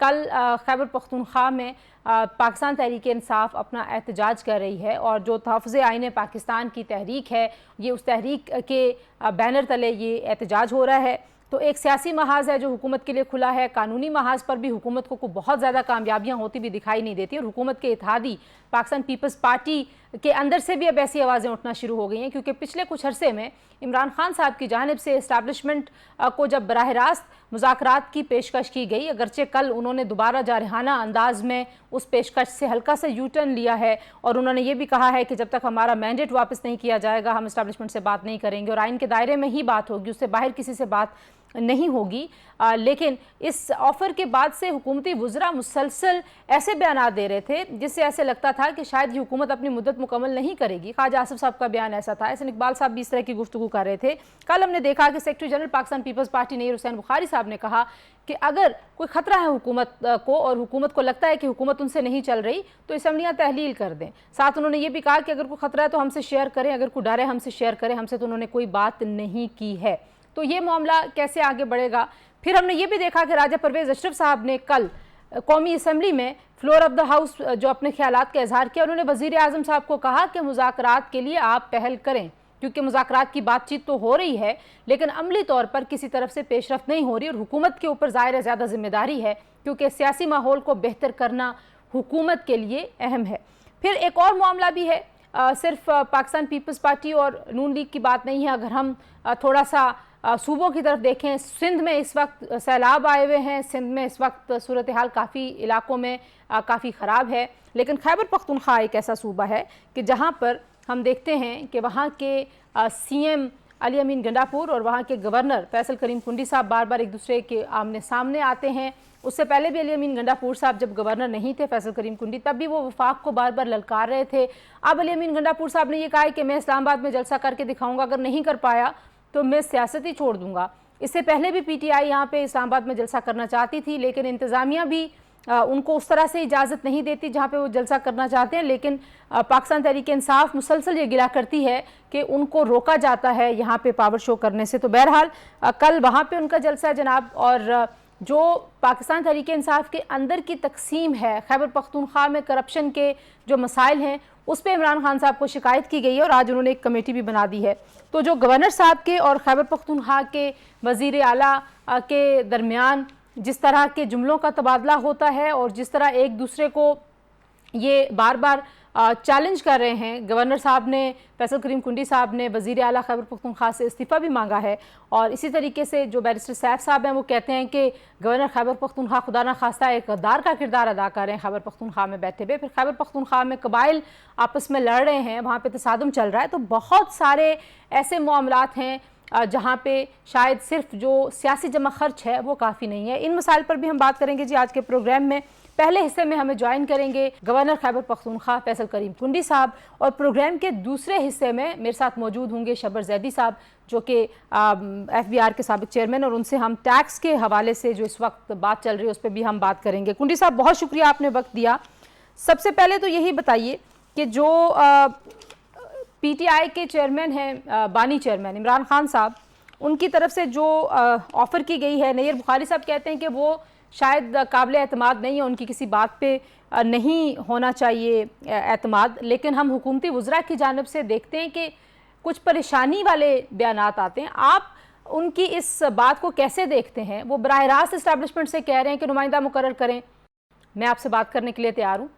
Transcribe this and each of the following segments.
کل خیبر پختونخوا میں پاکستان تحریک انصاف اپنا احتجاج کر رہی ہے اور جو تحفظ آئین پاکستان کی تحریک ہے یہ اس تحریک کے بینر تلے یہ احتجاج ہو رہا ہے. تو ایک سیاسی محاذ ہے جو حکومت کے لیے کھلا ہے, قانونی محاذ پر بھی حکومت کو بہت زیادہ کامیابیاں ہوتی بھی دکھائی نہیں دیتی اور حکومت کے اتحادی پاکستان پیپلز پارٹی کے اندر سے بھی اب ایسی آوازیں اٹھنا شروع ہو گئی ہیں کیونکہ پچھلے کچھ عرصے میں عمران خان صاحب کی جانب سے اسٹیبلشمنٹ کو جب براہ راست مذاکرات کی پیشکش کی گئی, اگرچہ کل انہوں نے دوبارہ جارحانہ انداز میں اس پیشکش سے ہلکا سا یو ٹرن لیا ہے اور انہوں نے یہ بھی کہا ہے کہ جب تک ہمارا مینڈیٹ واپس نہیں کیا جائے گا ہم اسٹیبلشمنٹ سے بات نہیں کریں گے اور آئین کے دائرے میں ہی بات ہوگی, اس سے باہر کسی سے بات نہیں ہوگی. لیکن اس آفر کے بعد سے حکومتی وزراء مسلسل ایسے بیانات دے رہے تھے جس سے ایسے لگتا تھا کہ شاید یہ حکومت اپنی مدت مکمل نہیں کرے گی. خواجہ آصف صاحب کا بیان ایسا تھا, احسن اقبال صاحب بھی اس طرح کی گفتگو کر رہے تھے. کل ہم نے دیکھا کہ secretary general Pakistan Peoples Party Nayyar Hussain Bukhari Sahib نے کہا کہ اگر کوئی خطرہ ہے حکومت کو اور حکومت کو لگتا ہے کہ حکومت ان سے نہیں چل رہی تو اسمبلیاں تحلیل کر دیں. ساتھ انہوں نے یہ بھی کہا کہ اگر کوئی خطرہ ہے تو ہم سے شیئر کریں, اگر کوئی ڈر ہے ہم سے شیئر کریں, ہم سے تو انہوں نے کوئی بات نہیں کی ہے. تو یہ معاملہ کیسے آگے بڑھے گا. پھر ہم نے یہ بھی دیکھا کہ راجہ پرویز اشرف صاحب نے کل قومی اسمبلی میں فلور آف دا ہاؤس جو اپنے خیالات کا اظہار کیا, انہوں نے وزیر اعظم صاحب کو کہا کہ مذاکرات کے لیے آپ پہل کریں کیونکہ مذاکرات کی بات چیت تو ہو رہی ہے لیکن عملی طور پر کسی طرف سے پیش رفت نہیں ہو رہی اور حکومت کے اوپر ظاہر ہے زیادہ ذمہ داری ہے کیونکہ سیاسی ماحول کو بہتر کرنا حکومت کے لیے اہم ہے. پھر ایک اور معاملہ بھی ہے, صرف پاکستان پیپلز پارٹی اور نون لیگ کی بات نہیں ہے. اگر ہم تھوڑا سا صوبوں کی طرف دیکھیں, سندھ میں اس وقت سیلاب آئے ہوئے ہیں, سندھ میں اس وقت صورتحال کافی علاقوں میں کافی خراب ہے, لیکن خیبر پختونخوا ایک ایسا صوبہ ہے کہ جہاں پر ہم دیکھتے ہیں کہ وہاں کے سی ایم علی امین گنڈاپور اور وہاں کے گورنر فیصل کریم کنڈی صاحب بار بار ایک دوسرے کے آمنے سامنے آتے ہیں. اس سے پہلے بھی علی امین گنڈاپور صاحب جب گورنر نہیں تھے فیصل کریم کنڈی, تب بھی وہ وفاق کو بار بار للکار رہے تھے. اب علی امین گنڈاپور صاحب نے یہ کہا ہے کہ میں اسلام آباد میں جلسہ کر کے دکھاؤں گا, اگر نہیں کر پایا تو میں سیاست ہی چھوڑ دوں گا. اس سے پہلے بھی پی ٹی آئی یہاں پہ اسلام آباد میں جلسہ کرنا چاہتی تھی لیکن انتظامیہ بھی ان کو اس طرح سے اجازت نہیں دیتی جہاں پہ وہ جلسہ کرنا چاہتے ہیں, لیکن پاکستان تحریک انصاف مسلسل یہ گلا کرتی ہے کہ ان کو روکا جاتا ہے یہاں پہ پاور شو کرنے سے. تو بہرحال کل وہاں پہ ان کا جلسہ ہے جناب, اور جو پاکستان تحریک انصاف کے اندر کی تقسیم ہے, خیبر پختونخوا میں کرپشن کے جو مسائل ہیں اس پہ عمران خان صاحب کو شکایت کی گئی ہے اور آج انہوں نے ایک کمیٹی بھی بنا دی ہے. تو جو گورنر صاحب کے اور خیبر پختونخوا کے وزیر اعلیٰ کے درمیان جس طرح کے جملوں کا تبادلہ ہوتا ہے اور جس طرح ایک دوسرے کو یہ بار بار چیلنج کر رہے ہیں, گورنر صاحب نے, فیصل کریم کنڈی صاحب نے وزیر اعلیٰ خیبر پختونخوا سے استعفیٰ بھی مانگا ہے, اور اسی طریقے سے جو بیرسٹر سیف صاحب ہیں وہ کہتے ہیں کہ گورنر خیبر پختونخوا خدا نہ خواستہ ایک غدار کا کردار ادا کر رہے ہیں خیبر پختونخوا میں بیٹھے ہوئے. پھر خیبر پختونخوا میں قبائل آپس میں لڑ رہے ہیں, وہاں پہ تصادم چل رہا ہے. تو بہت سارے ایسے معاملات ہیں جہاں پہ شاید صرف جو سیاسی جمع خرچ ہے وہ کافی نہیں ہے. ان مسائل پر بھی ہم بات کریں گے جی آج کے پروگرام میں. پہلے حصے میں ہمیں جوائن کریں گے گورنر خیبر پختونخوا فیصل کریم کنڈی صاحب, اور پروگرام کے دوسرے حصے میں میرے ساتھ موجود ہوں گے شبر زیدی صاحب جو کہ ایف بی آر کے سابق چیئرمین, اور ان سے ہم ٹیکس کے حوالے سے جو اس وقت بات چل رہی ہے اس پہ بھی ہم بات کریں گے. کنڈی صاحب بہت شکریہ آپ نے وقت دیا. سب سے پہلے تو یہی بتائیے کہ جو پی ٹی آئی کے چیئرمین ہیں, بانی چیئرمین عمران خان صاحب, ان کی طرف سے جو آفر کی گئی ہے, نیر بخاری صاحب کہتے ہیں کہ وہ شاید قابل اعتماد نہیں ہے, ان کی کسی بات پہ نہیں ہونا چاہیے اعتماد, لیکن ہم حکومتی وزراء کی جانب سے دیکھتے ہیں کہ کچھ پریشانی والے بیانات آتے ہیں. آپ ان کی اس بات کو کیسے دیکھتے ہیں؟ وہ براہ راست اسٹیبلشمنٹ سے کہہ رہے ہیں کہ نمائندہ مقرر کریں, میں آپ سے بات کرنے کے لیے تیار ہوں.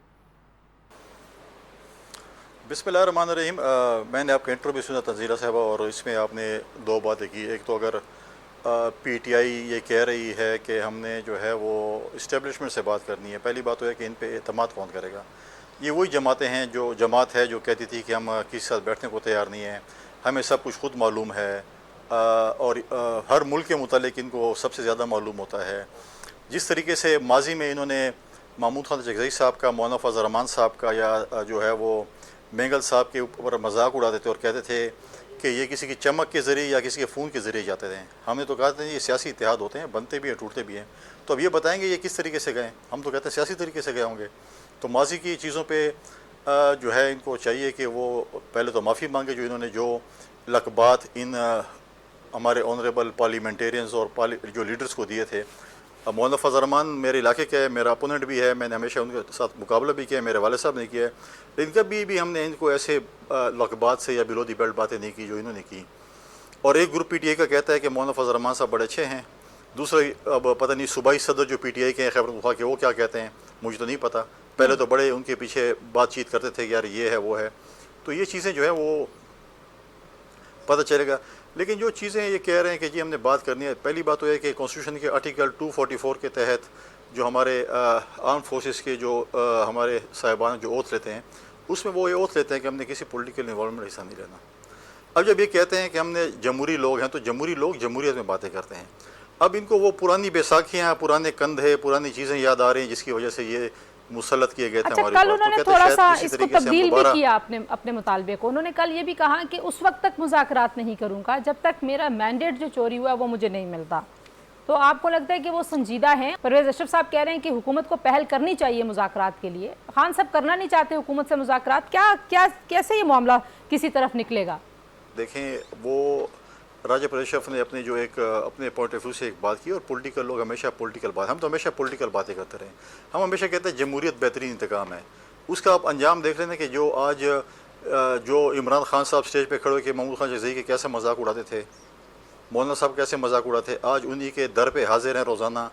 بسم اللہ الرحمن الرحیم. میں نے آپ کا انٹرویو سنا تنزیلہ صاحبہ, اور اس میں آپ نے دو باتیں کی. ایک تو اگر پی ٹی آئی یہ کہہ رہی ہے کہ ہم نے جو ہے وہ اسٹیبلشمنٹ سے بات کرنی ہے, پہلی بات تو ہے کہ ان پہ اعتماد کون کرے گا. یہ وہی جماعتیں ہیں جو جماعت ہے جو کہتی تھی کہ ہم کسی ساتھ بیٹھنے کو تیار نہیں ہیں, ہمیں سب کچھ خود معلوم ہے, اور ہر ملک کے متعلق ان کو سب سے زیادہ معلوم ہوتا ہے. جس طریقے سے ماضی میں انہوں نے محمود خان چکزئی صاحب کا, مولانا فضل الرحمان صاحب کا, یا جو ہے وہ مینگل صاحب کے اوپر مذاق اڑاتے تھے اور کہتے تھے کہ یہ کسی کی چمک کے ذریعے یا کسی کے فون کے ذریعے جاتے تھے. ہم نے تو کہا تھا یہ سیاسی اتحاد ہوتے ہیں, بنتے بھی ہیں ٹوٹتے بھی ہیں. تو اب یہ بتائیں گے یہ کس طریقے سے گئے؟ ہم تو کہتے ہیں سیاسی طریقے سے گئے ہوں گے. تو ماضی کی چیزوں پہ جو ہے ان کو چاہیے کہ وہ پہلے تو معافی مانگے جو انہوں نے جو لقبات ان ہمارے آنریبل پارلیمنٹیرینز اور جو لیڈرز کو دیے تھے. اب مولانا فضل الرحمان میرے علاقے کے ہے, میرا اپوننٹ بھی ہے, میں نے ہمیشہ ان کے ساتھ مقابلہ بھی کیا ہے, میرے والد صاحب نے کیا ہے, لیکن کبھی بھی ہم نے ان کو ایسے لقبات سے یا بلو دی بیلٹ باتیں نہیں کی جو انہوں نے کی. اور ایک گروپ پی ٹی آئی کا کہتا ہے کہ مولانا فضل الرحمان صاحب بڑے اچھے ہیں, دوسرا اب پتہ نہیں صوبائی صدر جو پی ٹی آئی کے ہیں خیبر پختونخوا کے, وہ کیا کہتے ہیں مجھے تو نہیں پتہ. پہلے تو بڑے ان کے پیچھے بات چیت کرتے تھے کہ یار یہ ہے وہ ہے, تو یہ چیزیں جو ہے وہ پتہ چلے گا. لیکن جو چیزیں یہ کہہ رہے ہیں کہ جی ہم نے بات کرنی ہے, پہلی بات تو یہ کہ کانسٹیٹیوشن کے آرٹیکل 244 کے تحت جو ہمارے آرم فورسز کے جو ہمارے صاحبان جو اوتھ لیتے ہیں, اس میں وہ یہ اوتھ لیتے ہیں کہ ہم نے کسی پولیٹیکل انوالومنٹ حصہ نہیں لینا. اب جب یہ کہتے ہیں کہ ہم نے جمہوری لوگ ہیں, تو جمہوری لوگ جمہوریت میں باتیں کرتے ہیں. اب ان کو وہ پرانی بیساکھیاں, پرانے کندھے, پرانی چیزیں یاد آ رہی ہیں جس کی وجہ سے یہ مسلط کیے گئے تھے ہمارے کل اوپر. انہوں نے تھوڑا سا اس کو تبدیل بھی کیا اپنے مطالبے کو. انہوں نے کل یہ بھی کہا کہ اس وقت تک مذاکرات نہیں کروں گا جب تک میرا مینڈیٹ جو چوری ہوا ہے وہ مجھے نہیں ملتا. تو آپ کو لگتا ہے کہ وہ سنجیدہ ہیں؟ پرویز اشرف صاحب کہہ رہے ہیں کہ حکومت کو پہل کرنی چاہیے مذاکرات کے لیے. خان صاحب کرنا نہیں چاہتے حکومت سے مذاکرات, کیسے یہ معاملہ کسی طرف نکلے گا؟ دیکھیں, وہ راجہ پرویز اشرف نے اپنے جو ایک اپنے پوائنٹ آف ویو سے ایک بات کی, اور پولیٹیکل لوگ ہمیشہ پولیٹیکل بات, ہم تو ہمیشہ پولیٹیکل باتیں کرتے رہے. ہم ہمیشہ کہتے ہیں جمہوریت بہترین انتقام ہے. اس کا آپ انجام دیکھ رہے ہیں کہ جو آج جو عمران خان صاحب اسٹیج پہ کھڑے ہو کے محمود خان جزئی کے کیسے مذاق اڑاتے تھے, مولانا صاحب کیسے مذاق اڑاتے, آج انہی کے در پہ حاضر ہیں روزانہ,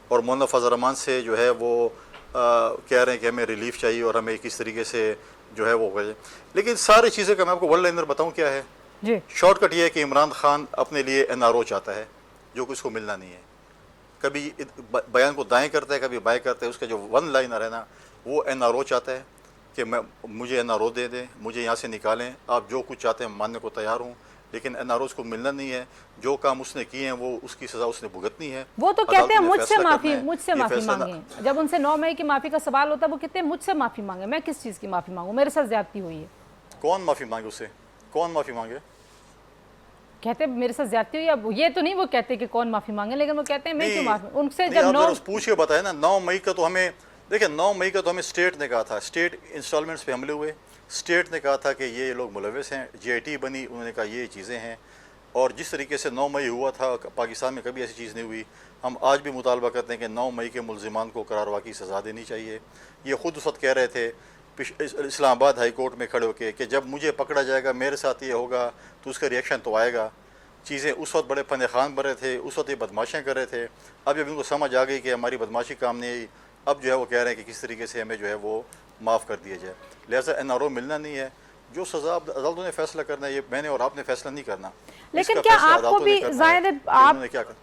اور مولانا فضل الرحمان سے جو ہے وہ کہہ رہے ہیں کہ ہمیں ریلیف چاہیے اور ہمیں کس طریقے سے جو ہے وہ کرے. لیکن ساری چیزیں کا میں آپ کو ون لائنر بتاؤں کیا ہے. جی, شارٹ کٹ یہ ہے کہ عمران خان اپنے لیے این آر او چاہتا ہے جو کہ اس کو ملنا نہیں ہے. کبھی بیان کو دائیں کرتا ہے, کبھی بائیں کرتا ہے. اس کا جو ون لائنر ہے نا, وہ این آر او چاہتا ہے کہ مجھے این آر او دے دیں, مجھے یہاں سے نکالیں, آپ جو کچھ چاہتے ہیں ماننے کو تیار ہوں. لیکن این آر او اس کو ملنا نہیں ہے. جو کام اس نے کیے ہیں وہ اس کی سزا اس نے بھگتنی ہے. وہ تو کہتے ہیں مجھ سے معافی مانگیں. جب ان سے 9 مئی کی معافی کا سوال ہوتا ہے وہ کہتے ہیں مجھ سے معافی مانگیں. میں کس چیز کی معافی مانگوں, میرے ساتھ زیادتی ہوئی ہے. کون معافی مانگے اس سے, کون معافی مانگے؟ کہتے ہیں میرے ساتھ زیادتی ہوئی. اب یہ تو نہیں وہ کہتے کہ کون معافی مانگے, لیکن وہ کہتے ہیں میں کیوں معافی. ان سے جب 9 پوچھ کے بتائے نا, 9 مئی کا تو ہمیں دیکھیں, 9 مئی کا تو ہمیں اسٹیٹ نے کہا تھا, اسٹیٹ انسٹالمنٹس پہ حملے ہوئے, اسٹیٹ نے کہا تھا کہ یہ لوگ ملوث ہیں, جی آئی ٹی بنی, انہوں نے کہا یہ چیزیں ہیں. اور جس طریقے سے 9 مئی ہوا تھا پاکستان میں کبھی ایسی چیز نہیں ہوئی. ہم آج بھی مطالبہ کرتے ہیں کہ 9 مئی کے ملزمان کو قرار واقعی سزا دینی چاہیے. یہ خود اس وقت کہہ رہے تھے اسلام آباد ہائی کورٹ میں کھڑے ہو کے کہ جب مجھے پکڑا جائے گا, میرے ساتھ یہ ہوگا تو اس کا ریئیکشن تو آئے گا. چیزیں اس وقت بڑے فن خوان بن رہے تھے, اس وقت یہ بدماشیاں کر رہے تھے. اب جب ان کو سمجھ آ گئی کہ ہماری بدماشی کام نہیں آئی, اب جو ہے وہ کہہ رہے ہیں کہ کس طریقے سے ہمیں جو ہے وہ معاف کر دیا جائے. لہٰذا این آر او ملنا نہیں ہے. جو سزا عدالتوں نے فیصلہ کرنا ہے, یہ میں نے اور آپ نے فیصلہ نہیں کرنا. لیکن کیا آپ کو بھی ظاہر ہے آپ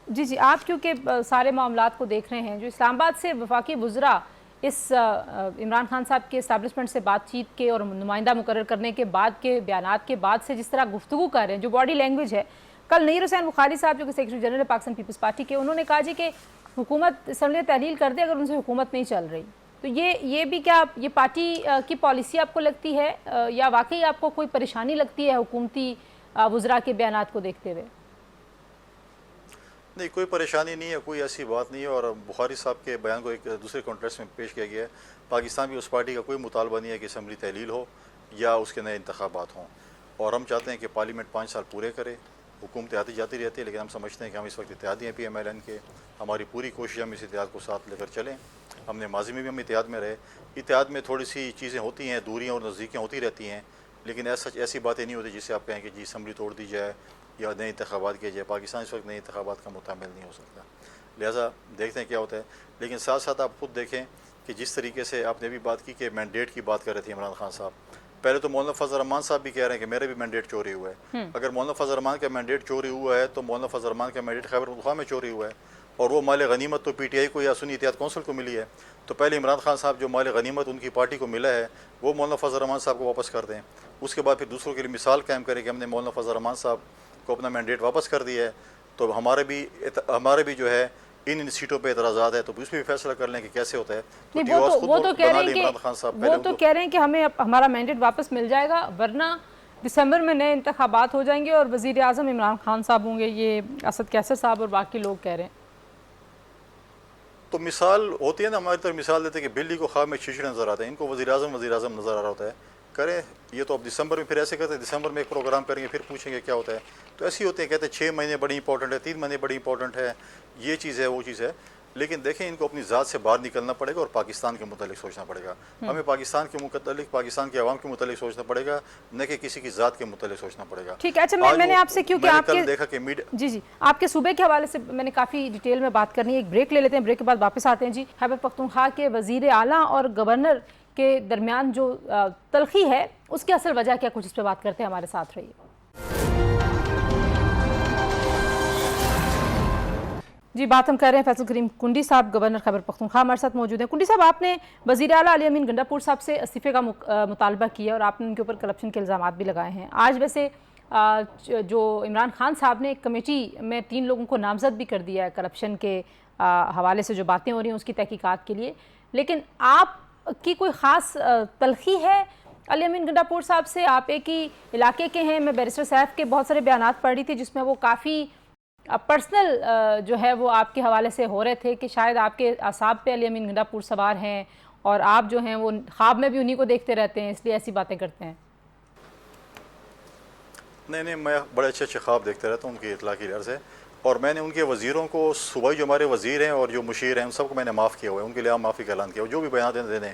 جی آپ کیونکہ سارے معاملات کو دیکھ رہے ہیں, جو اسلام آباد سے وفاقی وزراء اس عمران خان صاحب کے اسٹیبلشمنٹ سے بات چیت کے اور نمائندہ مقرر کرنے کے بعد کے بیانات کے بعد سے جس طرح گفتگو کر رہے ہیں, جو باڈی لینگویج ہے. کل نیر حسین بخاری صاحب جو کہ secretary general Pakistan Peoples Party کے, انہوں نے کہا جی کہ حکومت اسمبلی تحلیل کر دے اگر ان سے حکومت نہیں چل رہی. تو یہ بھی کیا یہ پارٹی کی پالیسی آپ کو لگتی ہے, یا واقعی آپ کو کوئی پریشانی لگتی ہے حکومتی وزراء کے بیانات کو دیکھتے ہوئے؟ نہیں, کوئی پریشانی نہیں ہے, کوئی ایسی بات نہیں ہے. اور بخاری صاحب کے بیان کو ایک دوسرے کانٹیکسٹ میں پیش کیا گیا ہے. پاکستان بھی اس پارٹی کا کوئی مطالبہ نہیں ہے کہ اسمبلی تحلیل ہو یا اس کے نئے انتخابات ہوں. اور ہم چاہتے ہیں کہ پارلیمنٹ 5 سال پورے کرے. حکومت آتی جاتی رہتی ہے, لیکن ہم سمجھتے ہیں کہ ہم اس وقت اتحادی ہیں PMLN کے. ہماری پوری کوشش ہم اس اتحاد کو ساتھ لے کر چلیں. ہم نے ماضی میں بھی ہم اتحاد میں رہے. اتحاد میں تھوڑی سی چیزیں ہوتی ہیں, دوریاں اور نزدیکیاں ہوتی رہتی ہیں, لیکن ایسی باتیں نہیں ہوتی جسے آپ کہیں کہ جی اسمبلی توڑ دی جائے یا نئے انتخابات کیے جائے. پاکستان اس وقت نئے انتخابات کا متعامل نہیں ہو سکتا. لہٰذا دیکھتے ہیں کیا ہوتا ہے. لیکن ساتھ ساتھ آپ خود دیکھیں کہ جس طریقے سے آپ نے بھی بات کی کہ مینڈیٹ کی بات کر رہے تھے عمران خان صاحب. پہلے تو مولانا فضل الرحمان صاحب بھی کہہ رہے ہیں کہ میرے بھی مینڈیٹ چوری ہوا ہے. اگر مولانا فضل الرحمان کا مینڈیٹ چوری ہوا ہے تو مولانا فضل الرحمان کا مینڈیٹ خیبر پختونخوا میں چوری ہوا ہے, اور وہ مال غنیمت تو PTI کو یا سنی اتحاد کونسل کو ملی ہے. تو پہلے عمران خان صاحب جو مال غنیمت ان کی پارٹی کو ملا ہے وہ مولانا فضل الرحمان صاحب کو واپس کر دیں. اس کے بعد پھر دوسروں کے لیے مثال قائم کریں کہ ہم نے مولانا فضل الرحمان صاحب کو اپنا مینڈیٹ واپس کر دیا ہے. تو ہمارے بھی جو ہے ان سیٹوں پہ اعتراضات ہے, تو اس پہ بھی فیصلہ کر لیں کہ کیسے ہوتا ہے. وہ تو کہہ رہے ہیں کہ ہمیں ہمارا مینڈیٹ واپس مل جائے گا, ورنہ دسمبر میں نئے انتخابات ہو جائیں گے اور وزیر اعظم عمران خان صاحب ہوں گے. یہ اسد کیسر صاحب اور باقی لوگ کہہ رہے ہیں. تو مثال ہوتی ہے نا, ہماری طرف مثال دیتے ہیں کہ بلی کو خواب میں چیچڑے نظر آتے ہیں, ان کو وزیر اعظم نظر آ رہا ہوتا ہے. کریں یہ تو اب دسمبر میں پھر ایسے کرتے ہیں, دسمبر میں ایک پروگرام کریں گے پھر پوچھیں گے کیا ہوتا ہے. تو ایسے ہی ہوتے ہیں, کہتے ہیں 6 مہینے بڑی امپورٹنٹ ہے, 3 مہینے بڑی امپورٹنٹ ہے, یہ چیز ہے وہ چیز ہے. لیکن دیکھیں ان کو اپنی ذات سے باہر نکلنا پڑے گا اور پاکستان کے متعلق سوچنا پڑے گا. ہمیں پاکستان کے متعلق، پاکستان کے عوام کے متعلق سوچنا پڑے گا، نہ کہ کسی کی ذات کے متعلق سوچنا پڑے گا. ٹھیک ہے. اچھا میں نے آپ سے کیونکہ آپ کے دیکھا کہ جی آپ کے صوبے کے حوالے سے میں نے کافی ڈیٹیل میں بات کرنی ہے. ایک بریک لے لیتے ہیں، بریک کے بعد واپس آتے ہیں. جی خیبر پختونخوا کے وزیر اعلیٰ اور گورنر کے درمیان جو تلخی ہے اس کی اصل وجہ کیا، کچھ اس پہ بات کرتے ہیں. ہمارے ساتھ رہیے. جی بات ہم کر رہے ہیں فیصل کریم کنڈی صاحب، گورنر خیبر پختونخوا ہمارے ساتھ موجود ہیں. کنڈی صاحب، آپ نے وزیر اعلیٰ علی امین گنڈاپور صاحب سے استعفے کا مطالبہ کیا اور آپ نے ان کے اوپر کرپشن کے الزامات بھی لگائے ہیں. آج ویسے جو عمران خان صاحب نے ایک کمیٹی میں 3 لوگوں کو نامزد بھی کر دیا ہے کرپشن کے حوالے سے جو باتیں ہو رہی ہیں اس کی تحقیقات کے لیے، لیکن آپ کی کوئی خاص تلخی ہے علی امین گنڈاپور صاحب سے؟ آپ ایک ہی علاقے کے ہیں. میں بیرسٹر سیف کے بہت سارے بیانات پڑھ رہی تھی جس میں وہ کافی پرسنل جو ہے وہ آپ کے حوالے سے ہو رہے تھے کہ شاید آپ کے اعصاب پہ علی امین گنڈاپور سوار ہیں اور آپ جو ہیں وہ خواب میں بھی انہی کو دیکھتے رہتے ہیں، اس لیے ایسی باتیں کرتے ہیں. نہیں، میں بڑے اچھے خواب دیکھتے رہتا ہوں ان کی اطلاع کی غرض سے. اور میں نے ان کے وزیروں کو صوبائی جو ہمارے وزیر ہیں اور جو مشیر ہیں ان سب کو میں نے معاف کیا ہوا ہے، ان کے لیے عام معافی کا اعلان کیا ہوا، جو بھی بیانات دینے.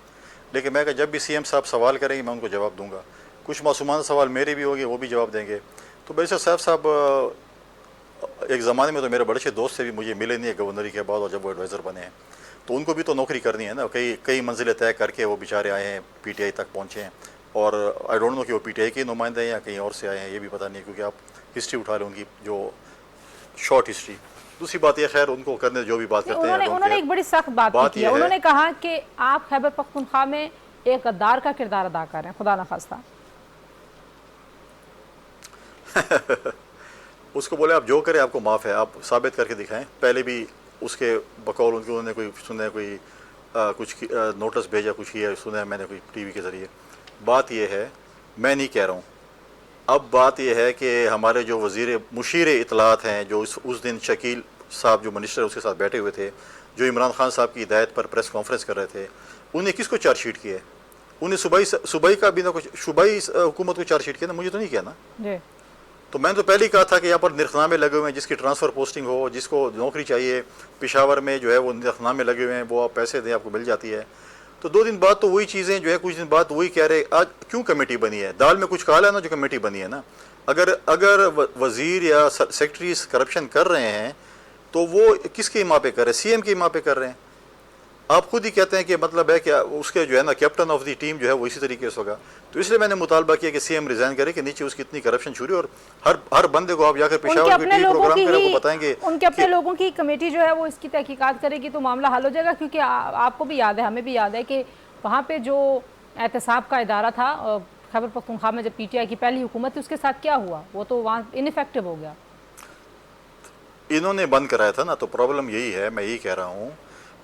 لیکن میں کہ جب بھی سی ایم صاحب سوال کریں گے میں ان کو جواب دوں گا. کچھ معصومانہ سوال میرے بھی ہوں گے، وہ بھی جواب دیں گے. تو بیرسٹر صاحب ایک زمانے میں تو میرے بڑے اچھے دوست سے بھی مجھے ملے نہیں ہے گورنری کے بعد، اور جب وہ ایڈوائزر بنے ہیں تو ان کو بھی تو نوکری کرنی ہے نا. کئی منزلیں طے کر کے وہ بیچارے آئے ہیں، پی ٹی آئی تک پہنچے ہیں. اور آئی ڈونٹ نو کہ وہ پی ٹی آئی کے نمائندے ہیں یا کہیں اور سے آئے ہیں، یہ بھی پتہ نہیں، کیونکہ آپ ہسٹری اٹھا لیں ان کی جو شارٹ ہسٹری. دوسری بات یہ خیر ان کو کرنے جو بھی بات کرتے ہیں. انہوں نے ایک بڑی سخت بات کی ہے. انہوں نے کہا کہ آپ خیبر پختونخوا میں ایک غدار کا کردار ادا کر رہے ہیں، خدا نخواستہ. اس کو بولے آپ جو کریں آپ کو معاف ہے، آپ ثابت کر کے دکھائیں. پہلے بھی اس کے بقول ان کے انہوں نے کوئی سنا، کوئی کچھ نوٹس بھیجا، کچھ کیا سنا ہے میں نے کوئی ٹی وی کے ذریعے. بات یہ ہے، میں نہیں کہہ رہا ہوں. اب بات یہ ہے کہ ہمارے جو مشیر اطلاعات ہیں، جو اس دن شکیل صاحب جو منسٹر اس کے ساتھ بیٹھے ہوئے تھے، جو عمران خان صاحب کی ہدایت پر پریس کانفرنس کر رہے تھے، انہیں کس کو چارج شیٹ کیا ہے؟ انہیں صوبائی کا بھی نہ کچھ، صوبائی حکومت کو چارج شیٹ کیا نا، مجھے تو نہیں کیا نا. تو میں نے تو پہلے ہی کہا تھا کہ یہاں پر نرخنامے لگے ہوئے ہیں، جس کی ٹرانسفر پوسٹنگ ہو، جس کو نوکری چاہیے پشاور میں جو ہے وہ نرخنامے لگے ہوئے ہیں، وہ آپ پیسے دیں آپ کو مل جاتی ہے. تو 2 دن بعد تو وہی چیزیں جو ہے، کچھ دن بعد وہی کہہ رہے. آج کیوں کمیٹی بنی ہے؟ دال میں کچھ کالا ہے نا جو کمیٹی بنی ہے نا. اگر وزیر یا سیکرٹریز کرپشن کر رہے ہیں تو وہ کس کی ماں پہ کر رہے ہیں؟ سی ایم کی ماں پہ کر رہے ہیں. آپ خود ہی کہتے ہیں کہ مطلب ہے کہ اس کے جو ہے نا کیپٹن آف دی ٹیم جو ہے وہ اسی طریقے سے ہوگا. تو اس لیے میں نے مطالبہ کیا کہ سی ایم ریزائن کرے، کہ نیچے اس کی اتنی کرپشن چھوڑی، اور ہر بندے کو آپ جا کر پشاور کے ٹی وی پروگرام کریں وہ بتائیں گے. ان کے اپنے لوگوں کی کمیٹی جو ہے وہ اس کی تحقیقات کرے گی تو معاملہ حل ہو جائے گا. کیونکہ آپ کو بھی یاد ہے، ہمیں بھی یاد ہے کہ وہاں پہ جو احتساب کا ادارہ تھا خیبر پختونخوا میں، جب پی ٹی آئی کی پہلی حکومت تھی، اس کے ساتھ کیا ہوا؟ وہ تو وہاں انیفیکٹو ہو گیا. انہوں نے بند کرایا تھا نا. تو پرابلم یہی ہے، میں یہی کہہ رہا ہوں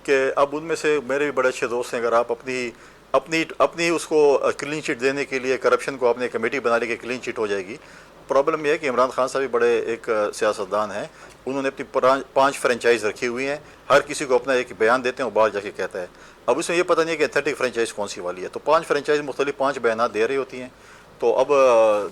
کہ اب ان میں سے میرے بھی بڑے اچھے دوست ہیں. اگر آپ اپنی اس کو کلین چٹ دینے کے لیے کرپشن کو اپنے کمیٹی بنا لے کے کلین چٹ ہو جائے گی. پرابلم یہ ہے کہ عمران خان صاحب بھی بڑے ایک سیاستدان ہیں. انہوں نے اپنی 5 فرنچائز رکھی ہوئی ہیں. ہر کسی کو اپنا ایک بیان دیتے ہیں، وہ باہر جا کے کہتا ہے. اب اس میں یہ پتہ نہیں ہے کہ ایتھیٹک فرنچائز کون سی والی ہے. تو 5 فرنچائز مختلف 5 بیانات دے رہی ہوتی ہیں. تو اب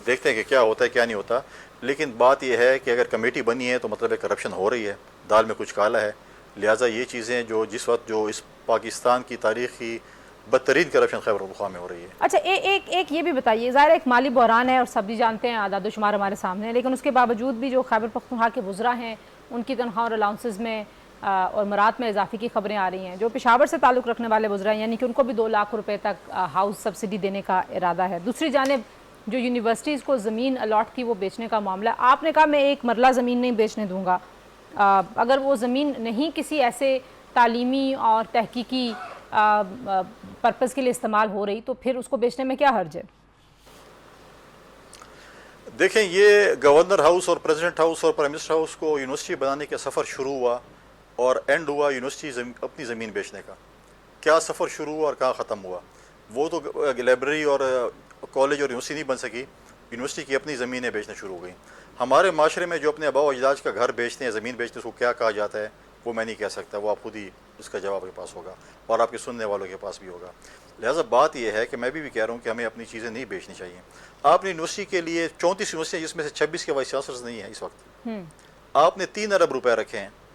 دیکھتے ہیں کہ کیا ہوتا ہے کیا نہیں ہوتا. لیکن بات یہ ہے کہ اگر کمیٹی بنی ہے تو مطلب ہے کرپشن ہو رہی ہے، دال میں کچھ کالا ہے. لہٰذا یہ چیزیں جس وقت جو اس پاکستان کی تاریخ کی بدترین کرپشن خیبر پختونخوا میں ہو رہی ہے. اچھا ایک یہ بھی بتائیے، ظاہر ایک مالی بحران ہے اور سب بھی جانتے ہیں، اعداد و شمار ہمارے سامنے ہے، لیکن اس کے باوجود بھی جو خیبر پختونخوا کے وزراء ہیں ان کی تنخواہ اور الاؤنسز میں اور مراد میں اضافے کی خبریں آ رہی ہیں. جو پشاور سے تعلق رکھنے والے وزراء یعنی کہ ان کو بھی 2 لاکھ روپے تک ہاؤس سبسڈی دینے کا ارادہ ہے. دوسری جانب جو یونیورسٹیز کو زمین الاٹ تھی وہ بیچنے کا معاملہ. آپ نے کہا میں ایک مرلہ زمین نہیں بیچنے دوں گا. اگر وہ زمین نہیں کسی ایسے تعلیمی اور تحقیقی پرپز کے لیے استعمال ہو رہی تو پھر اس کو بیچنے میں کیا حرج ہے؟ دیکھیں، یہ گورنر ہاؤس اور پریزیڈنٹ ہاؤس اور پرائم منسٹر ہاؤس کو یونیورسٹی بنانے کا سفر شروع ہوا اور اینڈ ہوا یونیورسٹی اپنی زمین بیچنے کا. کیا سفر شروع ہوا اور کہاں ختم ہوا؟ وہ تو لائبریری اور کالج اور یونیورسٹی نہیں بن سکی. یونیورسٹی کی اپنی زمینیں بیچنا شروع ہو گئیں. ہمارے معاشرے میں جو اپنے آباء و اجداد کا گھر بیچتے ہیں، زمین بیچتے ہیں، اس کو کیا کہا جاتا ہے وہ میں نہیں کہہ سکتا. وہ آپ خود ہی اس کا جواب کے پاس ہوگا اور آپ کے سننے والوں کے پاس بھی ہوگا. لہٰذا بات یہ ہے کہ میں بھی کہہ رہا ہوں کہ ہمیں اپنی چیزیں نہیں بیچنی چاہیے. آپ نے یونیورسٹی کے لیے 34 یونیورسٹیاں جس میں سے 26 کے وائس چانسلرز نہیں ہیں اس وقت. آپ نے 3 ارب روپے رکھے ہیں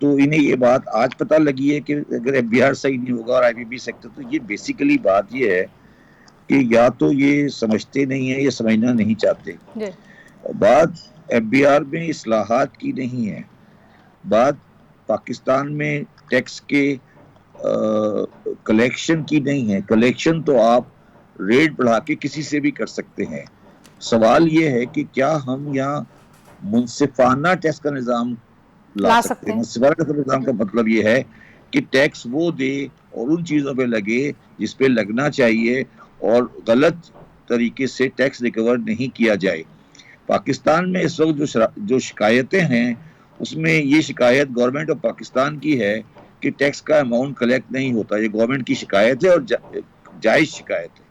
تو انہیں یہ بات آج پتہ لگی ہے کہ اگر ایف بی آر صحیح نہیں ہوگا اور آئی بی بی سیکٹر، تو یہ بیسیکلی بات یہ ہے کہ یا تو یہ سمجھتے نہیں ہیں یا سمجھنا نہیں چاہتے. بات ایف بی آر میں اصلاحات کی نہیں ہے، بات پاکستان میں ٹیکس کے کلیکشن کی نہیں ہے. کلیکشن تو آپ ریٹ بڑھا کے کسی سے بھی کر سکتے ہیں. سوال یہ ہے کہ کیا ہم یہاں منصفانہ ٹیکس کا نظام لا سکتے ہیں. منصفانہ ٹیکس کا نظام کا مطلب یہ ہے کہ ٹیکس وہ دے اور ان چیزوں پہ لگے جس پہ لگنا چاہیے اور غلط طریقے سے ٹیکس ریکور نہیں کیا جائے. پاکستان میں اس وقت جو شکایتیں ہیں اس میں یہ شکایت گورنمنٹ آف پاکستان کی ہے کہ ٹیکس کا اماؤنٹ کلیکٹ نہیں ہوتا. یہ گورنمنٹ کی شکایت ہے اور جائز شکایت ہے.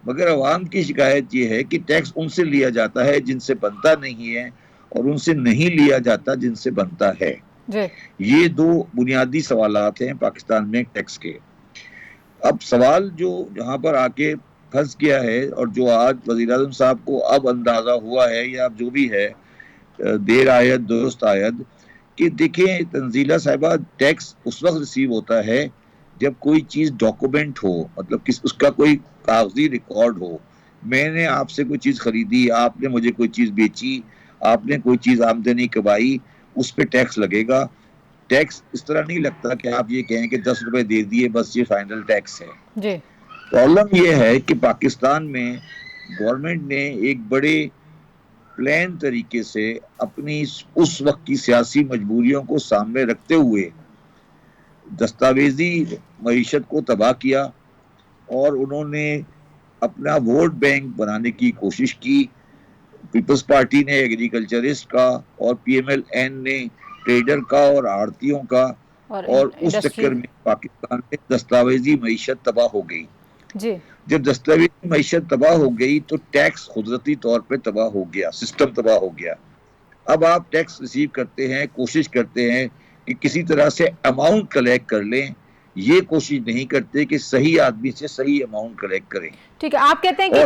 مگر عوام کی شکایت یہ ہے کہ ٹیکس ان سے لیا جاتا ہے جن سے بنتا نہیں ہے اور ان سے نہیں لیا جاتا جن سے بنتا ہے. یہ دو بنیادی سوالات ہیں پاکستان میں ٹیکس کے. اب سوال جو جہاں پر آ کے پھنس گیا ہے اور جو آج وزیر اعظم صاحب کو اب اندازہ ہوا ہے یا اب جو بھی ہے، دیر آید درست آید، کہ دیکھیں تنزیلہ صاحبہ، ٹیکس اس وقت ریسیو ہوتا ہے جب کوئی چیز ڈاکومنٹ ہو، مطلب اس کا کوئی کاغذی ریکارڈ ہو. میں نے آپ سے کوئی چیز خریدی، آپ نے مجھے کوئی چیز بیچی، آپ نے کوئی چیز آمدنی کمائی، اس پہ ٹیکس لگے گا. ٹیکس اس طرح نہیں لگتا کہ آپ یہ کہیں کہ 10 روپے دے دیے بس یہ فائنل ٹیکس ہے. پرابلم یہ ہے کہ پاکستان میں گورنمنٹ نے ایک بڑے پلان طریقے سے اپنی اس وقت کی سیاسی مجبوریوں کو سامنے رکھتے ہوئے دستاویزی معیشت کو تباہ کیا اور انہوں نے اپنا ووٹ بینک بنانے کی کوشش کی. پیپلز پارٹی نے ایگریکلچرسٹ کا اور پی ایم ایل این نے ٹریڈر کا اور آڑتیوں کا، اور اس چکر میں پاکستان میں دستاویزی معیشت تباہ ہو گئی. جب دستاویزی معیشت تباہ ہو گئی تو ٹیکس قدرتی طور پہ تباہ ہو گیا، سسٹم تباہ ہو گیا. اب آپ ٹیکس ریسیو کرتے ہیں، کوشش کرتے ہیں کہ کسی طرح سے اماؤنٹ کلیکٹ کر لیں، یہ کوشش نہیں کرتے کہ صحیح آدمی سے صحیح اماؤنٹ کلیکٹ کریں. ٹھیک ہے، آپ کہتے ہیں کہ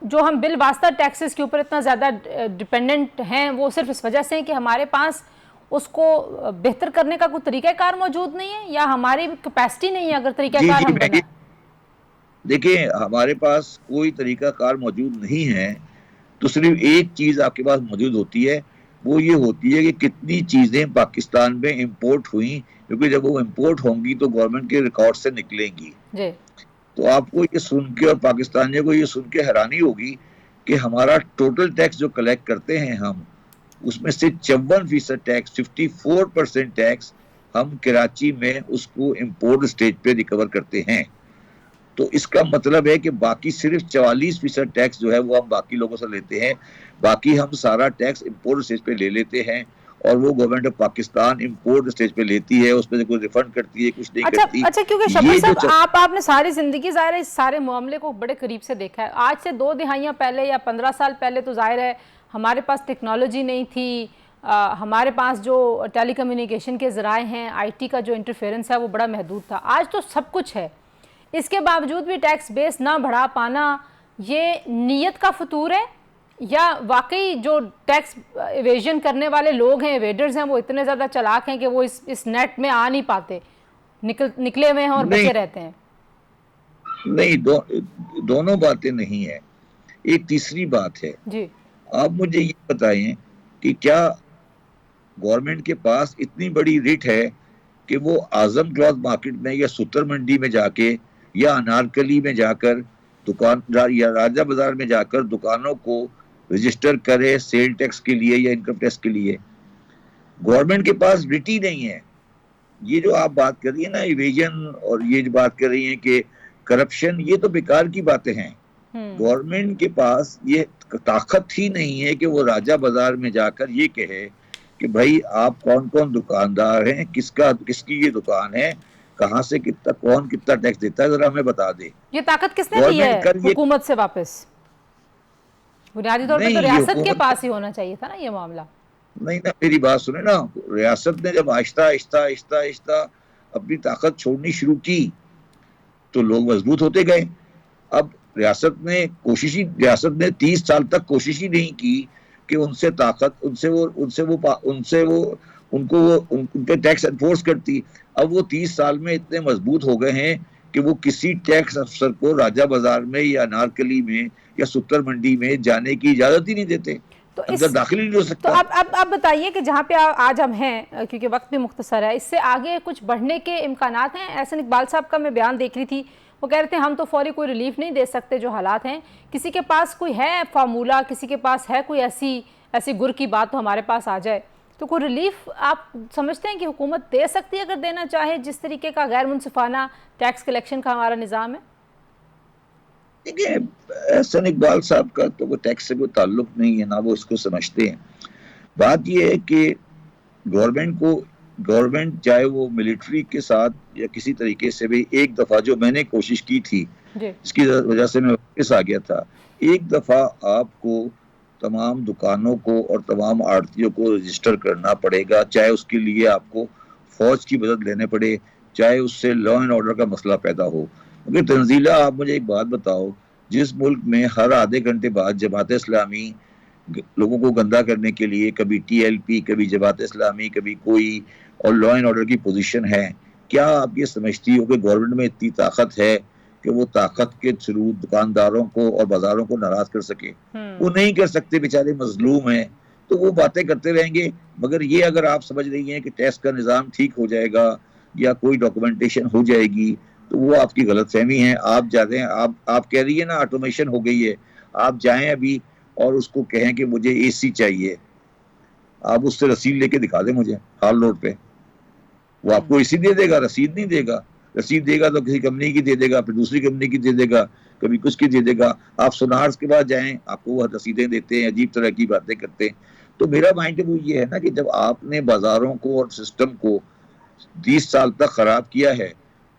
جو ہم بالواسطہ ٹیکسز کے اوپر اتنا زیادہ ڈیپینڈنٹ ہیں وہ صرف اس وجہ سے ہیں کہ ہمارے پاس اس کو بہتر کرنے کا کوئی طریقہ کار موجود نہیں ہے، یا ہماری کیپیسٹی نہیں ہے اگر طریقہ کار ہم بنائیں؟ دیکھیں، ہمارے پاس کوئی طریقہ کار موجود نہیں ہے، تو صرف ایک چیز آپ کے پاس موجود ہوتی ہے، وہ یہ ہوتی ہے کہ کتنی چیزیں پاکستان میں امپورٹ ہوئیں، کیونکہ جب وہ امپورٹ ہوں گی تو گورنمنٹ کے ریکارڈ سے نکلیں گی. تو آپ کو یہ سن کے اور پاکستانیوں کو یہ سن کے حیرانی ہوگی کہ ہمارا ٹوٹل ٹیکس جو کلیکٹ کرتے ہیں ہم، اس میں سے 54% ٹیکس، 54% ٹیکس ہم کراچی میں اس کو امپورٹ اسٹیج پہ ریکور کرتے ہیں. تو اس کا مطلب ہے کہ باقی صرف 44% ٹیکس جو ہے وہ ہم باقی لوگوں سے لیتے ہیں. باقی ہم سارا ٹیکس امپورٹ اسٹیج پہ لے لیتے ہیں اور وہ government of Pakistan import stage پہ لیتی ہے، اس پہ کوئی ریفنڈ کرتی ہے، کچھ نہیں کرتی. اچھا، کیونکہ شفیع صاحب آپ نے ساری زندگی ظاہر ہے اس سارے معاملے کو بڑے قریب سے دیکھا ہے. آج سے 2 دہائیاں پہلے یا 15 سال پہلے تو ظاہر ہے ہمارے پاس ٹیکنالوجی نہیں تھی، ہمارے پاس جو ٹیلی کمیونیکیشن کے ذرائع ہیں، آئی ٹی کا جو انٹرفیئرنس ہے وہ بڑا محدود تھا. آج تو سب کچھ ہے، اس کے باوجود بھی ٹیکس بیس نہ بڑھا پانا یہ نیت کا فطور ہے یا واقعی جو ٹیکس ایویژن کرنے والے لوگ ہیں، ایویڈرز ہیں، وہ اتنے زیادہ چلاک ہیں کہ وہ اس نیٹ میں آ نہیں پاتے، نکلے ہوئے ہیں اور بچے رہتے ہیں؟ نہیں، دونوں باتیں نہیں ہیں. ایک تیسری بات ہے، آپ مجھے یہ بتائیں کہ کیا گورنمنٹ کے پاس اتنی بڑی ریٹ ہے کہ وہ اعظم کلاتھ مارکیٹ میں یا ستر منڈی میں جا کے یا انارکلی میں جا کر دکاندار یا راجہ بازار میں جا کر دکانوں کو رجسٹر کرے سیل ٹیکس کے لیے یا انکم ٹیکس کے لیے؟ گورنمنٹ کے پاس ریٹ ہی نہیں ہے. یہ جو آپ بات کر رہی ہیں نا ایویژن، اور یہ جو بات کر رہی ہیں کہ کرپشن، یہ تو بیکار کی باتیں ہیں. گورنمنٹ کے پاس یہ طاقت ہی نہیں ہے کہ وہ راجہ بازار میں جا کر یہ کہے کہ بھائی آپ کون کون دکاندار ہیں، کس کی یہ دکان ہے، کہاں سے کون کتنا ٹیکس دیتا ہے، ذرا ہمیں بتا دے. یہ طاقت کس نے دی ہے حکومت سے واپس؟ بنیادی طور پہ تو ریاست کے پاس ہی ہونا چاہیے تھا نا یہ معاملہ. نہیں نا، میری بات سنیں نا، ریاست نے جب آہستہ آہستہ اپنی طاقت چھوڑنی شروع کی تو لوگ مضبوط ہوتے گئے. اب ریاست نے 30 سال تک کوشش ہی نہیں کی کہ ان سے وہ ان کو ان پہ ٹیکس انفورس کرتی. اب وہ 30 سال میں اتنے مضبوط ہو گئے ہیں کہ وہ کسی ٹیکس افسر کو راجہ بازار میں یا انارکلی میں یا ستر منڈی میں جانے کی اجازت ہی نہیں دیتے, اندر داخل ہی نہیں ہو سکتا. تو اب بتائیے کہ جہاں پہ آج ہم ہیں, کیونکہ وقت بھی مختصر ہے, اس سے آگے کچھ بڑھنے کے امکانات ہیں؟ احسن اقبال صاحب کا میں بیان دیکھ رہی تھی, وہ کہہ رہے تھے ہم تو فوری کوئی ریلیف نہیں دے سکتے جو حالات ہیں, کسی کے پاس کوئی ہے فارمولہ, کسی کے پاس ہے کوئی ایسی گر کی بات تو ہمارے پاس آ جائے, تو کوئی ریلیف آپ سمجھتے ہیں کہ حکومت دے سکتی ہے اگر دینا چاہے, جس طریقے کا غیر منصفانہ ٹیکس کلیکشن کا ہمارا نظام ہے؟ دیکھیں, احسن اقبال صاحب کا تو وہ ٹیکس سے کوئی تعلق نہیں ہے, نہ وہ اس کو سمجھتے ہیں. بات یہ ہے کہ گورنمنٹ چاہے وہ ملٹری کے ساتھ یا کسی طریقے سے بھی, ایک دفعہ جو میں نے کوشش کی تھی اس کی وجہ سے میں واپس آ گیا تھا, ایک دفعہ آپ کو تمام دکانوں کو اور تمام آڑتیوں کو رجسٹر کرنا پڑے گا, چاہے اس کے لیے آپ کو فوج کی مدد لینے پڑے, چاہے اس سے لا اینڈ آرڈر کا مسئلہ پیدا ہو. مگر تنزیلہ, آپ مجھے ایک بات بتاؤ, جس ملک میں ہر آدھے گھنٹے بعد جماعت اسلامی لوگوں کو گندہ کرنے کے لیے کبھی ٹی ایل پی, کبھی جماعت اسلامی, کبھی کوئی, اور لا اینڈ آرڈر کی پوزیشن ہے, کیا آپ یہ سمجھتی ہو کہ گورنمنٹ میں اتنی طاقت ہے کہ وہ طاقت کے تھرو دکانداروں کو اور بازاروں کو ناراض کر سکے؟ وہ نہیں کر سکتے, بیچارے مظلوم ہیں, تو وہ باتیں کرتے رہیں گے. مگر یہ اگر آپ سمجھ رہی ہیں کہ ٹیکس کا نظام ٹھیک ہو جائے گا یا کوئی ڈاکومنٹیشن ہو جائے گی, تو وہ آپ کی غلط فہمی ہے. آپ جاتے ہیں, آپ کہہ رہی ہے نا آٹومیشن ہو گئی ہے, آپ جائیں ابھی اور اس کو کہیں کہ مجھے اے سی چاہیے, آپ اس سے رسید لے کے دکھا دیں مجھے ہال روڈ پہ, وہ آپ کو اے سی دے دے گا, رسید نہیں دے گا. رسید دے گا تو کسی کمپنی کی دے دے گا, پھر دوسری کمپنی کی دے دے گا, کبھی کچھ کی دے دے گا. آپ سونارز کے بعد جائیں, آپ کو وہ رسیدیں دیتے ہیں, عجیب طرح کی باتیں کرتے ہیں. تو میرا مائنڈ وہ یہ ہے نا کہ جب آپ نے بازاروں کو اور سسٹم کو 20 سال تک خراب کیا ہے,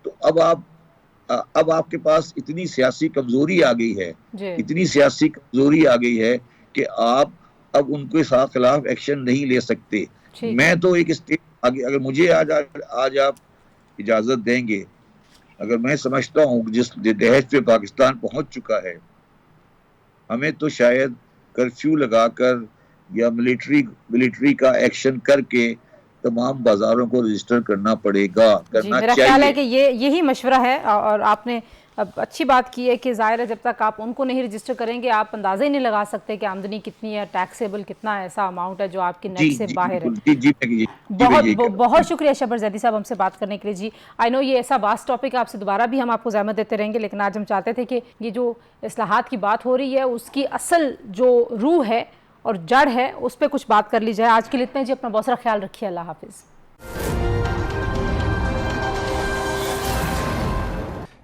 تو اب آپ کے پاس اتنی سیاسی کمزوری آ گئی ہے, اتنی سیاسی کمزوری آ گئی ہے کہ آپ اب ان کے خلاف ایکشن نہیں لے سکتے. میں تو ایک اسٹیپ آگے, اگر مجھے آج آپ اجازت دیں گے, اگر میں سمجھتا ہوں جس دہشت پہ پاکستان پہنچ چکا ہے, ہمیں تو شاید کرفیو لگا کر یا ملٹری کا ایکشن کر کے تمام بازاروں کو رجسٹر کرنا پڑے گا, کرنا میرا چاہیے. خیال ہے کہ یہی مشورہ ہے, اور آپ نے اب اچھی بات کی ہے کہ ظاہر ہے جب تک آپ ان کو نہیں رجسٹر کریں گے آپ اندازہ ہی نہیں لگا سکتے کہ آمدنی کتنی ہے, ٹیکسیبل کتنا ایسا اماؤنٹ ہے جو آپ کی نیٹ سے باہر ہے. بہت شکریہ شبر زیدی صاحب ہم سے بات کرنے کے لیے. جی آئی نو یہ ایسا واسٹ ٹاپک ہے, آپ سے دوبارہ بھی ہم آپ کو زحمت دیتے رہیں گے, لیکن آج ہم چاہتے تھے کہ یہ جو اصلاحات کی بات ہو رہی ہے اس کی اصل جو روح ہے اور جڑ ہے اس پہ کچھ بات کر لی جائے. آج کے لیے اتنا جی, اپنا بہت سارا خیال رکھیے, اللہ حافظ.